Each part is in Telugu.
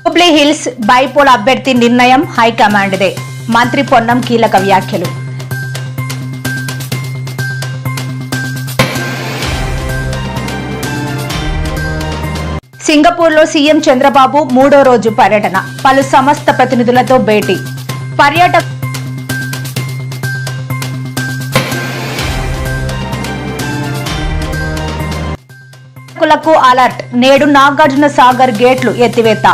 జూబ్లీ హిల్స్ బైపోల్ అభ్యర్థి నిర్ణయం హైకమాండ్దే. మంత్రి పొన్నం కీలక వ్యాఖ్యలు. సింగపూర్లో సీఎం చంద్రబాబు 3వ రోజు పర్యటన. పలు సంస్థ ప్రతినిధులతో భేటీ. పర్యాటకులకు అలర్ట్. నేడు నాగార్జున సాగర్ గేట్లు ఎత్తివేత.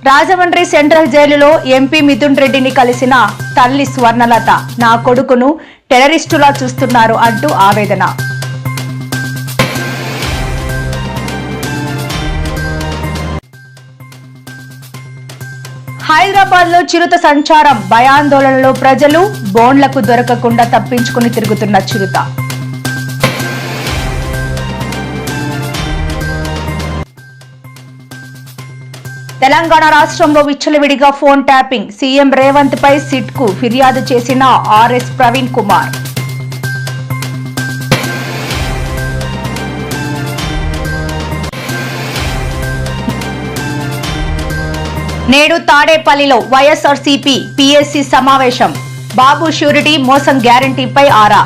రాజమండ్రి సెంట్రల్ జైలులో ఎంపీ మిథున్ రెడ్డిని కలిసిన తల్లి స్వర్ణలత. నా కొడుకును టెర్రరిస్టులా చూస్తున్నారు అంటూ ఆవేదన. హైదరాబాద్ లో చిరుత సంచారం. భయాందోళనలో ప్రజలు. బోన్లకు దొరకకుండా తప్పించుకుని తిరుగుతున్న చిరుత. తెలంగాణ రాష్ట్రంలో విచ్చలవిడిగా ఫోన్ ట్యాపింగ్. సీఎం రేవంత్ పై సిట్ కు ఫిర్యాదు చేసిన ఆర్ఎస్ ప్రవీణ్ కుమార్. నేడు తాడేపల్లిలో వైఎస్ఆర్సీపీ పీఎస్సీ సమావేశం. బాబు ష్యూరిటీ మోసం గ్యారంటీపై ఆరా.